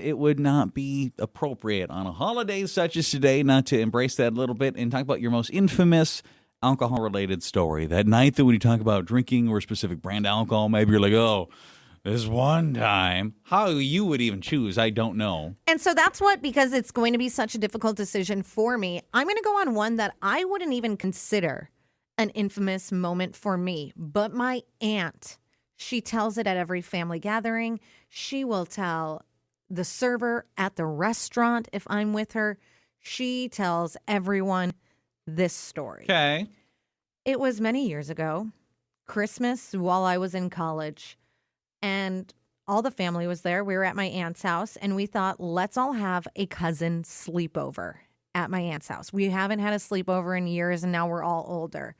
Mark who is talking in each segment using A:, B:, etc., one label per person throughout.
A: It would not be appropriate on a holiday such as today not to embrace that a little bit and talk about your most infamous alcohol-related story. That night that when you talk about drinking or a specific brand alcohol, maybe you're like, oh, this one time. How you would even choose, I don't know.
B: And so that's what, because it's going to be such a difficult decision for me, I'm going to go on one that I wouldn't even consider an infamous moment for me. But my aunt, she tells it at every family gathering. She will tell the server at the restaurant if I'm with her. She tells everyone this story.
A: Okay.
B: It was many years ago, Christmas while I was in college, and all the family was there. We were at my aunt's house, and we thought, let's all have a cousin sleepover at my aunt's house. We haven't had a sleepover in years, and now we're all older.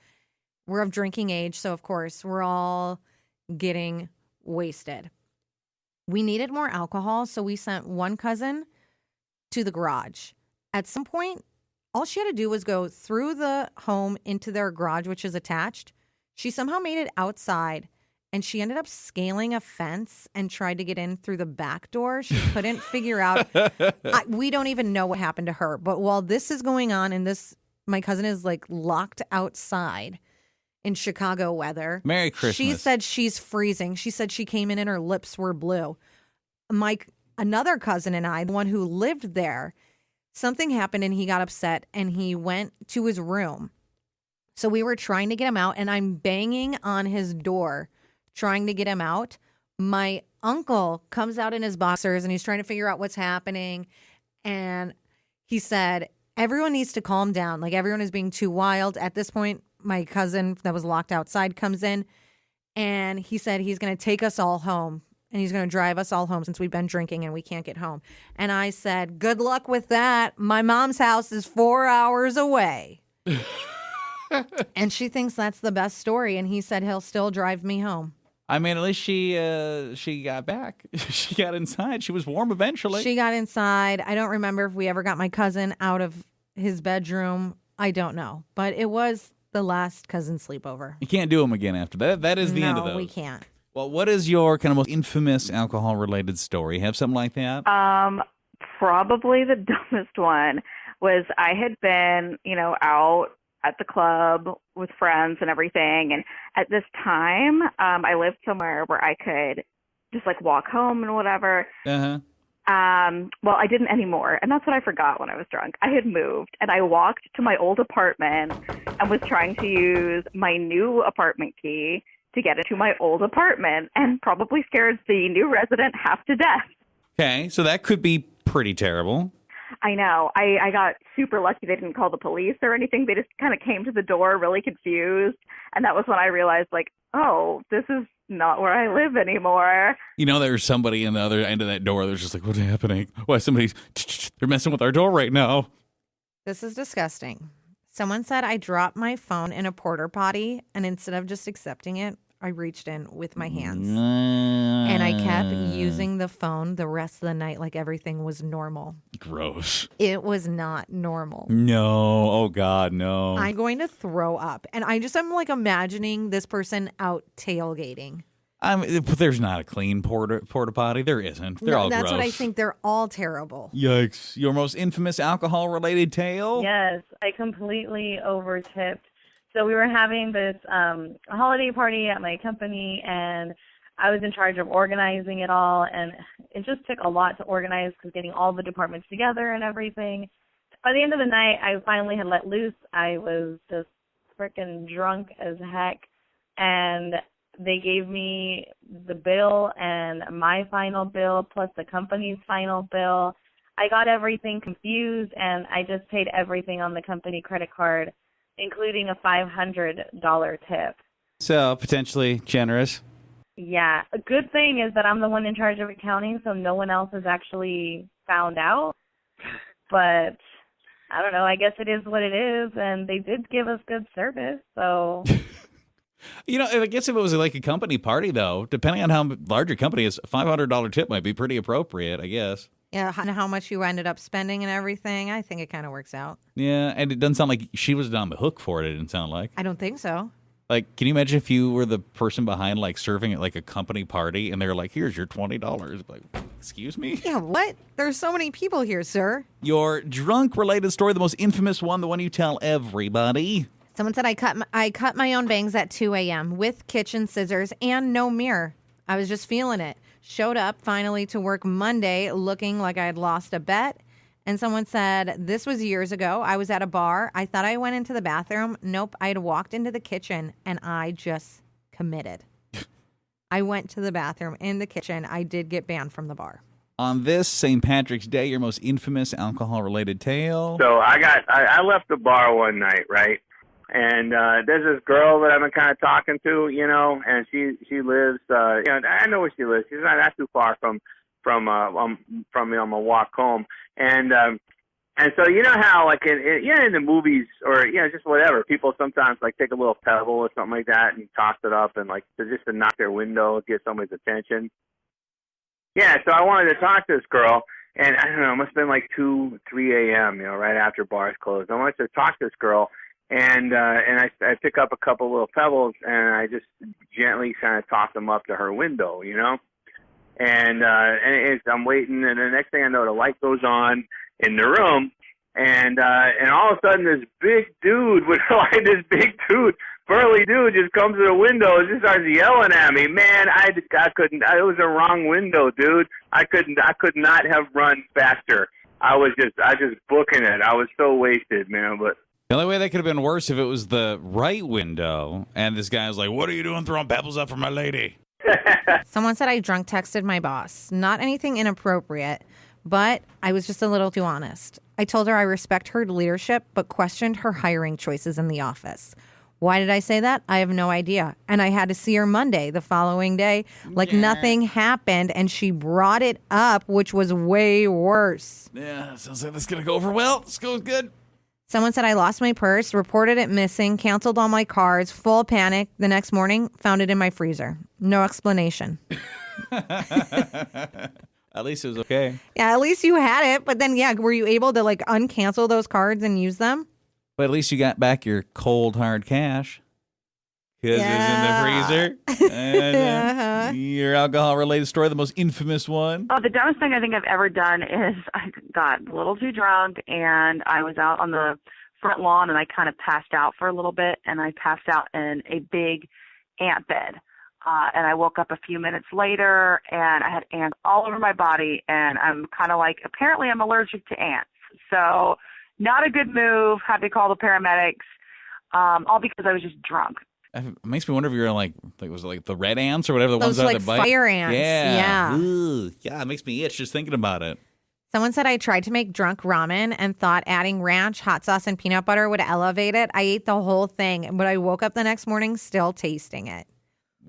B: We're of drinking age, so of course, we're all getting wasted. We needed more alcohol, so we sent one cousin to the garage. At some point, all she had to do was go through the home into their garage, which is attached. She somehow made it outside, and she ended up scaling a fence and tried to get in through the back door. She couldn't figure out. We don't even know what happened to her. But while this is going on, and my cousin is like locked outside in Chicago weather.
A: Merry Christmas.
B: She said she's freezing. She said she came in and her lips were blue. Another cousin and I, the one who lived there, something happened and he got upset and he went to his room. So we were trying to get him out, and I'm banging on his door trying to get him out. My uncle comes out in his boxers and he's trying to figure out what's happening. And he said, everyone needs to calm down. Like, everyone is being too wild. At this point, my cousin that was locked outside comes in, and he said he's going to take us all home. And he's going to drive us all home since we've been drinking and we can't get home. And I said, good luck with that. My mom's house is 4 hours away. And she thinks that's the best story. And he said he'll still drive me home.
A: I mean, at least she got back. She got inside. She was warm eventually.
B: She got inside. I don't remember if we ever got my cousin out of his bedroom. I don't know. But it was the last cousin sleepover.
A: You can't do them again after that. That is the end of those.
B: No, we can't.
A: Well, what is your kind of most infamous alcohol-related story? Have something like that?
C: Probably the dumbest one was I had been, out at the club with friends and everything. And at this time, I lived somewhere where I could just like walk home and whatever.
A: Uh-huh.
C: Well, I didn't anymore. And that's what I forgot when I was drunk. I had moved and I walked to my old apartment and was trying to use my new apartment key to get into my old apartment, and probably scared the new resident half to death.
A: Okay, so that could be pretty terrible.
C: I know. I got super lucky they didn't call the police or anything. They just kind of came to the door really confused. And that was when I realized, like, oh, this is not where I live anymore.
A: There's somebody in the other end of that door that's just like, what's happening? Why they're messing with our door right now.
B: This is disgusting. Someone said I dropped my phone in a porta potty, and instead of just accepting it, I reached in with my hands. And I kept using the phone the rest of the night like everything was normal.
A: Gross.
B: It was not normal.
A: No. Oh, God, no.
B: I'm going to throw up. And I'm like imagining this person out tailgating.
A: There's not a clean porta potty. There isn't. They're all
B: that's
A: gross.
B: What I think. They're all terrible.
A: Yikes. Your most infamous alcohol-related tale?
D: Yes, I completely overtipped. So we were having this holiday party at my company, and I was in charge of organizing it all, and it just took a lot to organize because getting all the departments together and everything. By the end of the night, I finally had let loose. I was just freaking drunk as heck, and they gave me the bill and my final bill plus the company's final bill. I got everything confused, and I just paid everything on the company credit card, including a $500 tip.
A: So, potentially generous.
D: Yeah. A good thing is that I'm the one in charge of accounting, so no one else has actually found out. But I don't know. I guess it is what it is, and they did give us good service, so...
A: I guess if it was like a company party, though, depending on how large your company is, a $500 tip might be pretty appropriate, I guess.
B: Yeah, and how much you ended up spending and everything, I think it kind of works out.
A: Yeah, and it doesn't sound like she was on the hook for it, it didn't sound like.
B: I don't think so.
A: Like, can you imagine if you were the person behind, like, serving at, like, a company party, and they're like, here's your $20. Like, Excuse me?
B: Yeah, what? There's so many people here, sir.
A: Your drunk-related story, the most infamous one, the one you tell everybody.
B: Someone said I cut my own bangs at 2 a.m. with kitchen scissors and no mirror. I was just feeling it. Showed up finally to work Monday looking like I had lost a bet. And someone said, this was years ago. I was at a bar. I thought I went into the bathroom. Nope. I had walked into the kitchen and I just committed. I went to the bathroom in the kitchen. I did get banned from the bar.
A: On this St. Patrick's Day, your most infamous alcohol-related tale.
E: So I left the bar one night, right? And there's this girl that I've been kind of talking to, and she lives, I know where she lives. She's not too far from me on my walk home. And so you know how like in the movies or just whatever, people sometimes like take a little pebble or something like that and toss it up and like to knock their window, get somebody's attention. Yeah, so I wanted to talk to this girl, and I don't know, it must have been like 2, 3 a.m. Right after bars closed. I wanted to talk to this girl. And I pick up a couple little pebbles and I just gently kind of toss them up to her window, And I'm waiting, and the next thing I know, the light goes on in the room, and all of a sudden this big dude burly dude just comes to the window and just starts yelling at me. Man, I couldn't. It was the wrong window, dude. I could not have run faster. I just booking it. I was so wasted, man, but.
A: The only way that could have been worse if it was the right window, and this guy was like, what are you doing throwing pebbles up for my lady?
B: Someone said I drunk texted my boss. Not anything inappropriate, but I was just a little too honest. I told her I respect her leadership, but questioned her hiring choices in the office. Why did I say that? I have no idea. And I had to see her Monday, the following day, like nothing happened, and she brought it up, which was way worse.
A: Yeah, sounds like this is going to go over well. This goes good.
B: Someone said I lost my purse, reported it missing, canceled all my cards, full panic. The next morning, found it in my freezer. No explanation.
A: At least it was okay.
B: Yeah, at least you had it. But then, were you able to like uncancel those cards and use them?
A: But at least you got back your cold, hard cash. Because it was in the freezer. And, your alcohol-related story, the most infamous one.
F: Oh, the dumbest thing I think I've ever done is I got a little too drunk, and I was out on the front lawn, and I kind of passed out for a little bit, and I passed out in a big ant bed. And I woke up a few minutes later, and I had ants all over my body, and I'm kind of like, apparently I'm allergic to ants. So not a good move, had to call the paramedics, all because I was just drunk.
A: It makes me wonder if you're like was it like the red ants or whatever, the
B: those
A: ones
B: like
A: that bite?
B: fire ants.
A: Yeah.
B: Yeah.
A: Ugh. Yeah, it makes me itch just thinking about it.
B: Someone said I tried to make drunk ramen and thought adding ranch, hot sauce, and peanut butter would elevate it. I ate the whole thing, but I woke up the next morning still tasting it.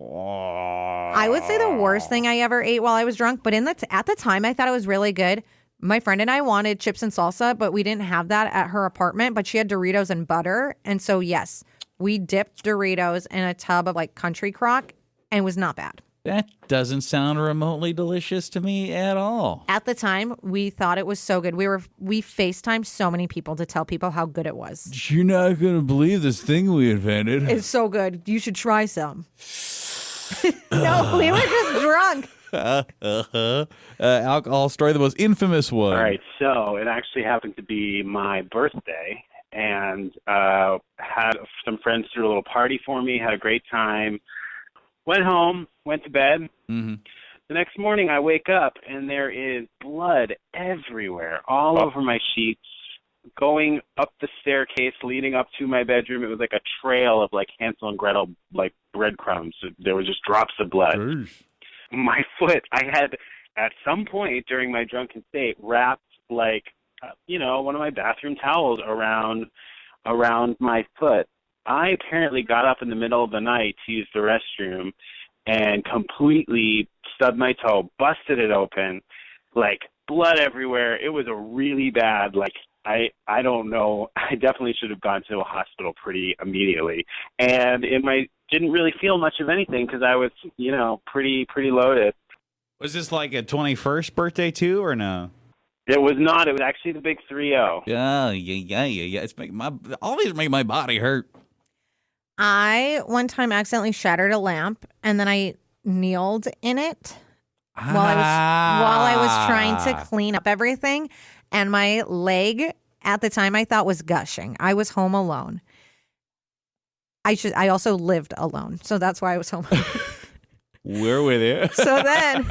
B: I would say the worst thing I ever ate while I was drunk, but at the time I thought it was really good. My friend and I wanted chips and salsa, but we didn't have that at her apartment, but she had Doritos and butter. And so, yes, we dipped Doritos in a tub of like Country Crock, and it was not bad.
A: That doesn't sound remotely delicious to me at all.
B: At the time, we thought it was so good. We FaceTimed so many people to tell people how good it was.
A: You're not going to believe this thing we invented.
B: It's so good. You should try some. No, we were just drunk.
A: Alcohol story, the most infamous one.
G: All right, so it actually happened to be my birthday, and had some friends threw a little party for me, had a great time, went home, went to bed.
A: Mm-hmm.
G: The next morning I wake up, and there is blood everywhere, all over my sheets, going up the staircase leading up to my bedroom. It was like a trail of like Hansel and Gretel, like breadcrumbs. There were just drops of blood.
A: Jeez.
G: My foot, I had at some point during my drunken state wrapped like, one of my bathroom towels around my foot. I apparently got up in the middle of the night to use the restroom and completely stubbed my toe, busted it open, like blood everywhere. It was a really bad, like, I don't know. I definitely should have gone to a hospital pretty immediately. And didn't really feel much of anything because I was, pretty loaded.
A: Was this like a 21st birthday too, or no?
G: It was not. It was actually the big 3-0.
A: Yeah. It's always make my body hurt.
B: I one time accidentally shattered a lamp, and then I kneeled in it. while I was trying to clean up everything, and my leg at the time I thought was gushing. I was home alone. I also lived alone, so that's why I was home alone.
A: We're with you.
B: So then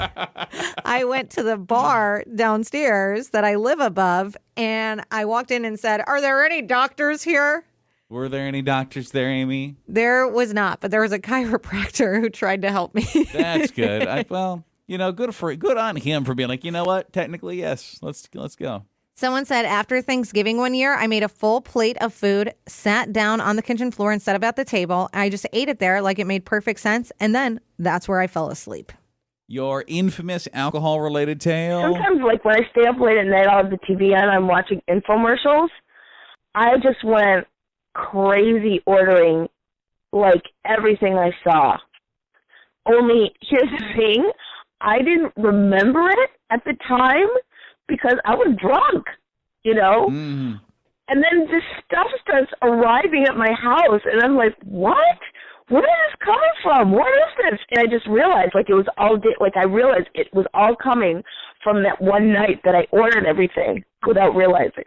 B: I went to the bar downstairs that I live above, and I walked in and said, "Are there any doctors here?"
A: Were there any doctors there, Amy?
B: There was not, but there was a chiropractor who tried to help me.
A: That's good. Good on him for being like, you know what? Technically, yes. Let's go.
B: Someone said after Thanksgiving one year, I made a full plate of food, sat down on the kitchen floor instead of at the table. I just ate it there like it made perfect sense. And then that's where I fell asleep.
A: Your infamous alcohol-related tale?
H: Sometimes, like, when I stay up late at night, I'll have the TV on, I'm watching infomercials. I just went crazy ordering, like, everything I saw. Only, here's the thing, I didn't remember it at the time because I was drunk, you know?
A: Mm.
H: And then this stuff starts arriving at my house, and I'm like, what? Where is this coming from? What is this? And I just realized, like, it was all I realized it was all coming from that one night that I ordered everything without realizing.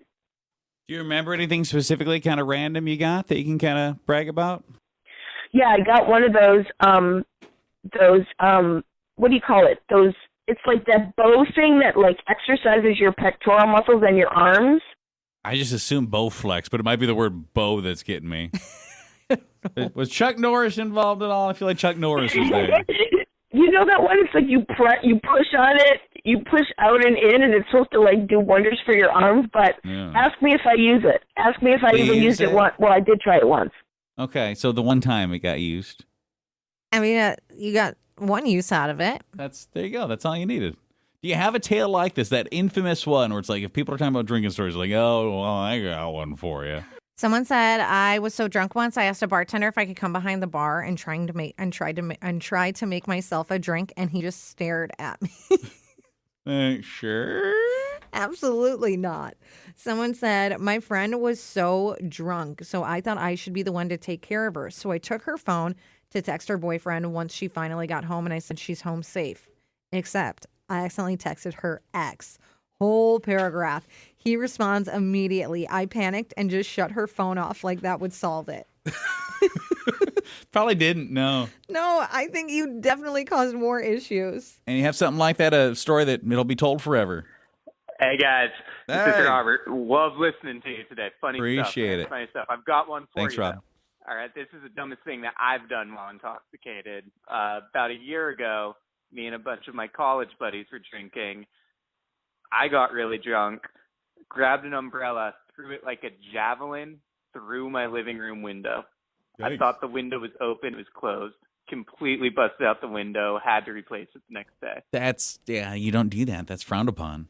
A: Do you remember anything specifically kind of random you got that you can kind of brag about?
H: Yeah, I got one of those, what do you call it? It's like that bow thing that, like, exercises your pectoral muscles and your arms.
A: I just assume Bowflex, but it might be the word bow that's getting me. Was Chuck Norris involved at all? I feel like Chuck Norris was there.
H: You know that one? It's like you push on it, you push out and in, and it's supposed to, like, do wonders for your arms. But ask me if I use it. Ask me if I even used it once. Well, I did try it once.
A: Okay, so the one time it got used.
B: I mean, you got one use out of it.
A: There you go. That's all you needed. Do you have a tale like this, that infamous one where it's like if people are talking about drinking stories, like, oh, well, I got one for you.
B: Someone said I was so drunk once I asked a bartender if I could come behind the bar and tried to make myself a drink, and he just stared at me.
A: Sure.
B: Absolutely not. Someone said my friend was so drunk, so I thought I should be the one to take care of her. So I took her phone to text her boyfriend once she finally got home, and I said she's home safe. Except I accidentally texted her ex. Whole paragraph. He responds immediately. I panicked and just shut her phone off like that would solve it.
A: Probably didn't, no.
B: No, I think you definitely caused more issues.
A: And you have something like that, a story that it'll be told forever.
I: Hey, guys. This
A: Hey.
I: is Robert. Love listening to you today. Funny
A: Appreciate
I: stuff.
A: it.
I: Funny stuff. I've got one for
A: Thanks,
I: you.
A: Rob.
I: Though. All right. This is the dumbest thing that I've done while intoxicated. About a year ago, me and a bunch of my college buddies were drinking. I got really drunk, grabbed an umbrella, threw it like a javelin through my living room window.
A: Yikes.
I: I thought the window was open. It was closed. Completely busted out the window. Had to replace it the next day.
A: You don't do that. That's frowned upon.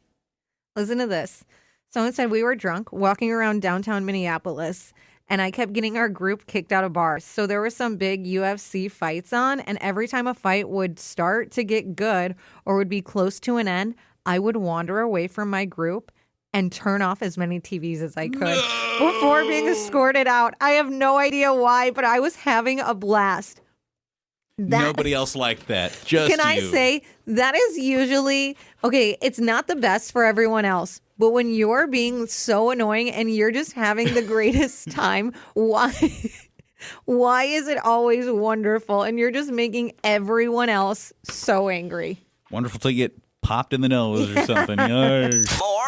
B: Listen to this. Someone said we were drunk walking around downtown Minneapolis, and I kept getting our group kicked out of bars. So there were some big UFC fights on, and every time a fight would start to get good or would be close to an end, I would wander away from my group and turn off as many TVs as I could before being escorted out. I have no idea why, but I was having a blast.
A: Nobody else liked that. Just
B: Can I
A: you.
B: say that is usually okay? It's not the best for everyone else, but when you're being so annoying and you're just having the greatest time, why is it always wonderful? And you're just making everyone else so angry.
A: Wonderful till you get popped in the nose or something. Yikes.
J: More